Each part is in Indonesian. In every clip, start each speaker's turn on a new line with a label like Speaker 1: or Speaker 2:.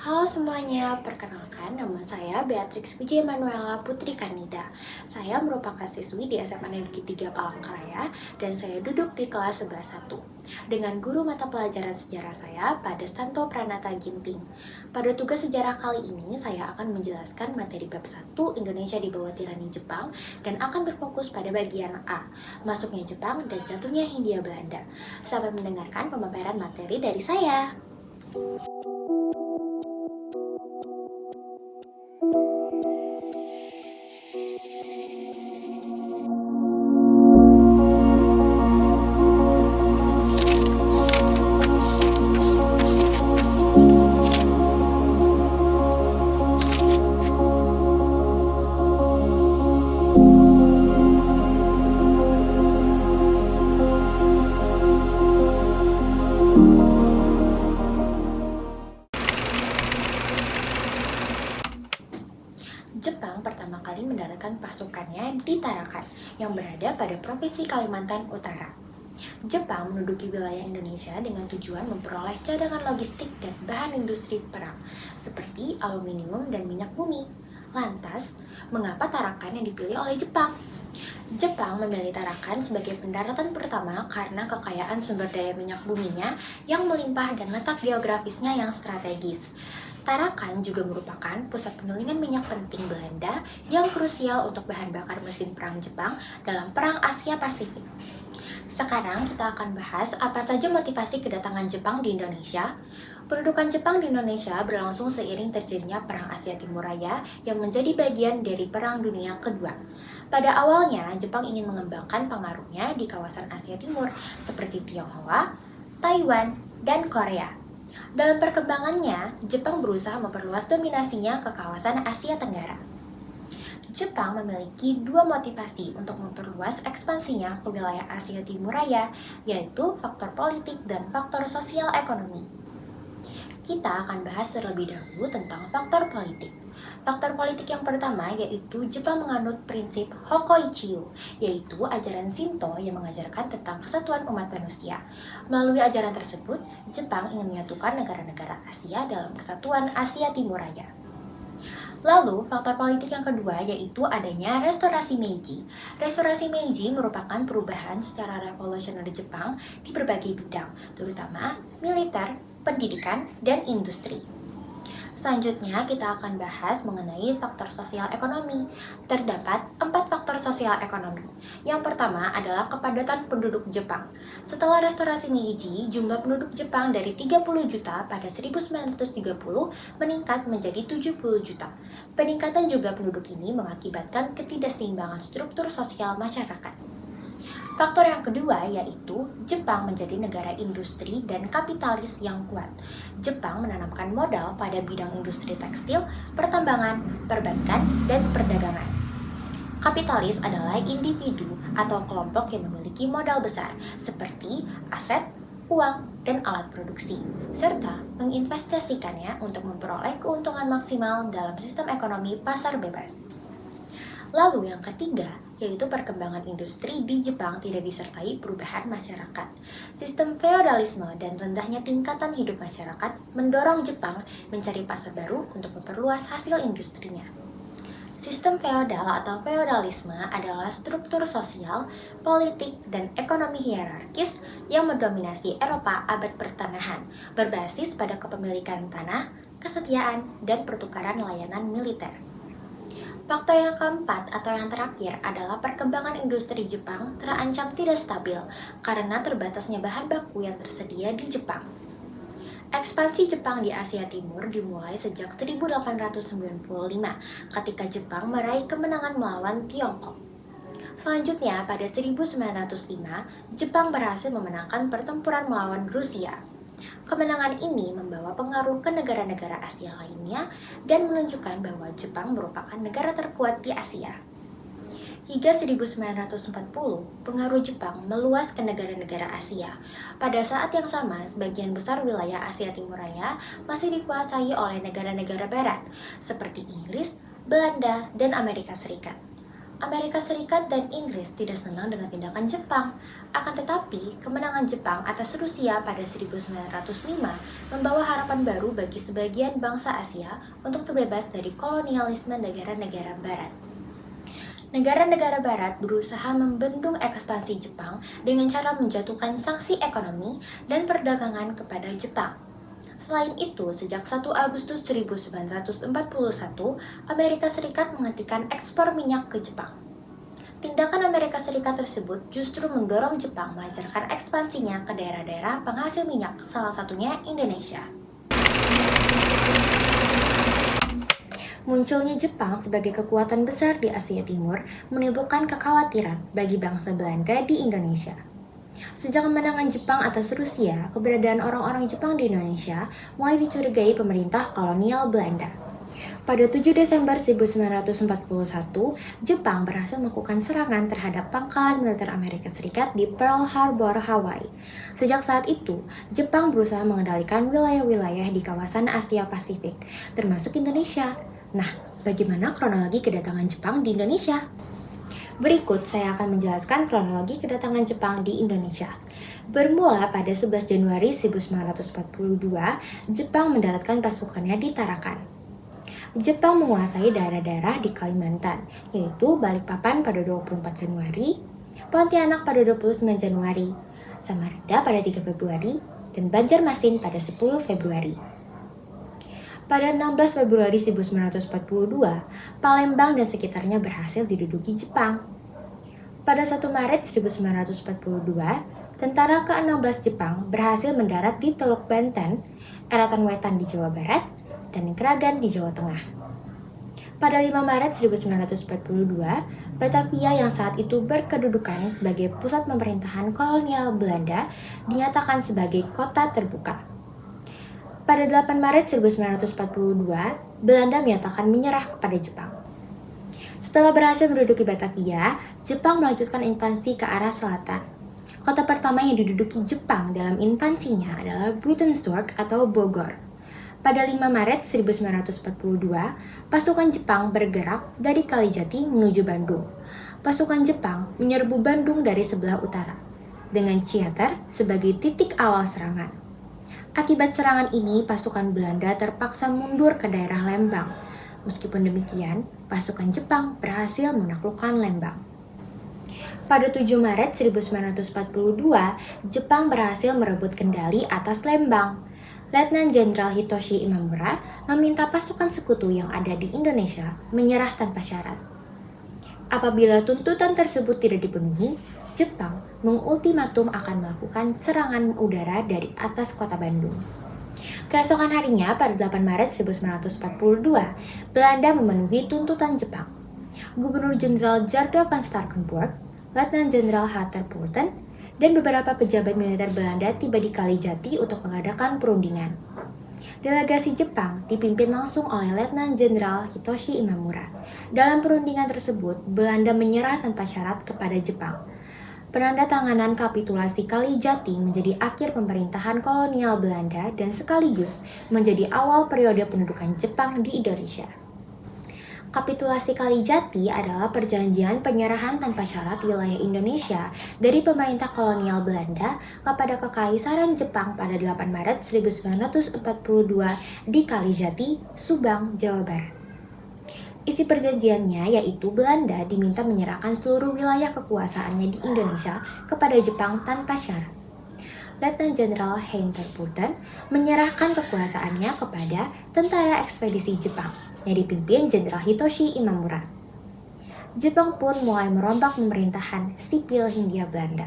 Speaker 1: Halo semuanya, perkenalkan nama saya Beatrix Wijaya Manuela Putri Kanida. Saya merupakan siswi di SMA Negeri 3 Palangkaraya dan saya duduk di kelas 11-1 dengan guru mata pelajaran sejarah saya pada Stanto Pranata Ginting. Pada tugas sejarah kali ini saya akan menjelaskan materi bab 1 Indonesia di bawah tirani Jepang dan akan berfokus pada bagian A, masuknya Jepang dan jatuhnya Hindia Belanda. Sampai mendengarkan pemaparan materi dari saya. Jepang pertama kali mendaratkan pasukannya di Tarakan, yang berada pada Provinsi Kalimantan Utara. Jepang menduduki wilayah Indonesia dengan tujuan memperoleh cadangan logistik dan bahan industri perang, seperti aluminium dan minyak bumi. Lantas, mengapa Tarakan yang dipilih oleh Jepang? Jepang memilih Tarakan sebagai pendaratan pertama karena kekayaan sumber daya minyak buminya yang melimpah dan letak geografisnya yang strategis. Tarakan juga merupakan pusat penggilingan minyak penting Belanda yang krusial untuk bahan bakar mesin perang Jepang dalam Perang Asia Pasifik. Sekarang kita akan bahas apa saja motivasi kedatangan Jepang di Indonesia. Pendudukan Jepang di Indonesia berlangsung seiring terjadinya Perang Asia Timur Raya yang menjadi bagian dari Perang Dunia Kedua. Pada awalnya, Jepang ingin mengembangkan pengaruhnya di kawasan Asia Timur seperti Tionghoa, Taiwan, dan Korea. Dalam perkembangannya, Jepang berusaha memperluas dominasinya ke kawasan Asia Tenggara. Jepang memiliki dua motivasi untuk memperluas ekspansinya ke wilayah Asia Timur Raya, yaitu faktor politik dan faktor sosial ekonomi. Kita akan bahas terlebih dahulu tentang faktor politik. Faktor politik yang pertama yaitu Jepang menganut prinsip Hokoichiyo, yaitu ajaran Shinto yang mengajarkan tentang kesatuan umat manusia. Melalui ajaran tersebut, Jepang ingin menyatukan negara-negara Asia dalam kesatuan Asia Timur Raya. Lalu, faktor politik yang kedua yaitu adanya restorasi Meiji. Restorasi Meiji merupakan perubahan secara revolusioner Jepang di berbagai bidang, terutama militer, pendidikan, dan industri. Selanjutnya, kita akan bahas mengenai faktor sosial ekonomi. Terdapat 4 faktor sosial ekonomi. Yang pertama adalah kepadatan penduduk Jepang. Setelah restorasi Meiji, jumlah penduduk Jepang dari 30 juta pada 1930 meningkat menjadi 70 juta. Peningkatan jumlah penduduk ini mengakibatkan ketidakseimbangan struktur sosial masyarakat. Faktor yang kedua yaitu Jepang menjadi negara industri dan kapitalis yang kuat. Jepang menanamkan modal pada bidang industri tekstil, pertambangan, perbankan, dan perdagangan. Kapitalis adalah individu atau kelompok yang memiliki modal besar seperti aset, uang, dan alat produksi, serta menginvestasikannya untuk memperoleh keuntungan maksimal dalam sistem ekonomi pasar bebas. Lalu yang ketiga, yaitu perkembangan industri di Jepang tidak disertai perubahan masyarakat. Sistem feodalisme dan rendahnya tingkatan hidup masyarakat mendorong Jepang mencari pasar baru untuk memperluas hasil industrinya. Sistem feodal atau feodalisme adalah struktur sosial, politik, dan ekonomi hierarkis yang mendominasi Eropa abad pertengahan, berbasis pada kepemilikan tanah, kesetiaan, dan pertukaran layanan militer. Faktor yang keempat atau yang terakhir adalah perkembangan industri Jepang terancam tidak stabil karena terbatasnya bahan baku yang tersedia di Jepang. Ekspansi Jepang di Asia Timur dimulai sejak 1895 ketika Jepang meraih kemenangan melawan Tiongkok. Selanjutnya, pada 1905, Jepang berhasil memenangkan pertempuran melawan Rusia. Kemenangan ini membawa pengaruh ke negara-negara Asia lainnya dan menunjukkan bahwa Jepang merupakan negara terkuat di Asia. Hingga 1940, pengaruh Jepang meluas ke negara-negara Asia. Pada saat yang sama, sebagian besar wilayah Asia Timur Raya masih dikuasai oleh negara-negara barat, seperti Inggris, Belanda, dan Amerika Serikat. Amerika Serikat dan Inggris tidak senang dengan tindakan Jepang. Akan tetapi, kemenangan Jepang atas Rusia pada 1905 membawa harapan baru bagi sebagian bangsa Asia untuk terbebas dari kolonialisme negara-negara Barat. Negara-negara Barat berusaha membendung ekspansi Jepang dengan cara menjatuhkan sanksi ekonomi dan perdagangan kepada Jepang. Selain itu, sejak 1 Agustus 1941, Amerika Serikat menghentikan ekspor minyak ke Jepang. Tindakan Amerika Serikat tersebut justru mendorong Jepang melancarkan ekspansinya ke daerah-daerah penghasil minyak, salah satunya Indonesia. Munculnya Jepang sebagai kekuatan besar di Asia Timur menimbulkan kekhawatiran bagi bangsa Belanda di Indonesia. Sejak kemenangan Jepang atas Rusia, keberadaan orang-orang Jepang di Indonesia mulai dicurigai pemerintah kolonial Belanda. Pada 7 Desember 1941, Jepang berhasil melakukan serangan terhadap pangkalan militer Amerika Serikat di Pearl Harbor, Hawaii. Sejak saat itu, Jepang berusaha mengendalikan wilayah-wilayah di kawasan Asia Pasifik, termasuk Indonesia. Nah, bagaimana kronologi kedatangan Jepang di Indonesia? Berikut saya akan menjelaskan kronologi kedatangan Jepang di Indonesia. Bermula pada 11 Januari 1942, Jepang mendaratkan pasukannya di Tarakan. Jepang menguasai daerah-daerah di Kalimantan, yaitu Balikpapan pada 24 Januari, Pontianak pada 29 Januari, Samarinda pada 3 Februari, dan Banjarmasin pada 10 Februari. Pada 16 Februari 1942, Palembang dan sekitarnya berhasil diduduki Jepang. Pada 1 Maret 1942, tentara ke-16 Jepang berhasil mendarat di Teluk Banten, Eratan Wetan di Jawa Barat, dan Kragan di Jawa Tengah. Pada 5 Maret 1942, Batavia yang saat itu berkedudukan sebagai pusat pemerintahan kolonial Belanda dinyatakan sebagai kota terbuka. Pada 8 Maret 1942, Belanda menyatakan menyerah kepada Jepang. Setelah berhasil menduduki Batavia, Jepang melanjutkan invasi ke arah selatan. Kota pertama yang diduduki Jepang dalam invasinya adalah Buitenzorg atau Bogor. Pada 5 Maret 1942, pasukan Jepang bergerak dari Kalijati menuju Bandung. Pasukan Jepang menyerbu Bandung dari sebelah utara, dengan Ciater sebagai titik awal serangan. Akibat serangan ini, pasukan Belanda terpaksa mundur ke daerah Lembang. Meskipun demikian, pasukan Jepang berhasil menaklukkan Lembang. Pada 7 Maret 1942, Jepang berhasil merebut kendali atas Lembang. Letnan Jenderal Hitoshi Imamura meminta pasukan sekutu yang ada di Indonesia menyerah tanpa syarat. Apabila tuntutan tersebut tidak dipenuhi, Jepang mengultimatum akan melakukan serangan udara dari atas kota Bandung. Keesokan harinya, pada 8 Maret 1942, Belanda memenuhi tuntutan Jepang. Gubernur Jenderal Jardo van Starkenborg, Letnan Jenderal Hatterpoorten, dan beberapa pejabat militer Belanda tiba di Kalijati untuk mengadakan perundingan. Delegasi Jepang dipimpin langsung oleh Letnan Jenderal Hitoshi Imamura. Dalam perundingan tersebut, Belanda menyerah tanpa syarat kepada Jepang. Penandatanganan kapitulasi Kalijati menjadi akhir pemerintahan kolonial Belanda dan sekaligus menjadi awal periode pendudukan Jepang di Indonesia. Kapitulasi Kalijati adalah perjanjian penyerahan tanpa syarat wilayah Indonesia dari pemerintah kolonial Belanda kepada Kekaisaran Jepang pada 8 Maret 1942 di Kalijati, Subang, Jawa Barat. Isi perjanjiannya yaitu Belanda diminta menyerahkan seluruh wilayah kekuasaannya di Indonesia kepada Jepang tanpa syarat. Letnan Jenderal Hatterpoorten menyerahkan kekuasaannya kepada Tentara Ekspedisi Jepang yang dipimpin Jenderal Hitoshi Imamura. Jepang pun mulai merombak pemerintahan sipil Hindia Belanda.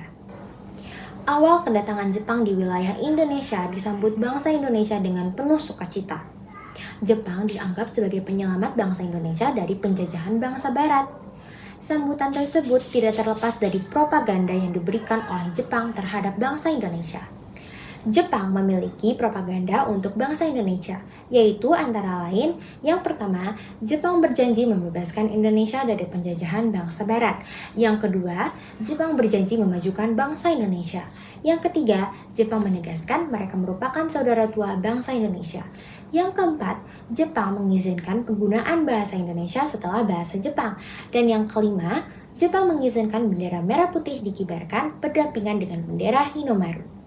Speaker 1: Awal kedatangan Jepang di wilayah Indonesia disambut bangsa Indonesia dengan penuh sukacita. Jepang dianggap sebagai penyelamat bangsa Indonesia dari penjajahan bangsa Barat. Sambutan tersebut tidak terlepas dari propaganda yang diberikan oleh Jepang terhadap bangsa Indonesia. Jepang memiliki propaganda untuk bangsa Indonesia, yaitu antara lain, yang pertama, Jepang berjanji membebaskan Indonesia dari penjajahan bangsa Barat. Yang kedua, Jepang berjanji memajukan bangsa Indonesia. Yang ketiga, Jepang menegaskan mereka merupakan saudara tua bangsa Indonesia. Yang keempat, Jepang mengizinkan penggunaan bahasa Indonesia setelah bahasa Jepang. Dan yang kelima, Jepang mengizinkan bendera merah putih dikibarkan berdampingan dengan bendera Hinomaru.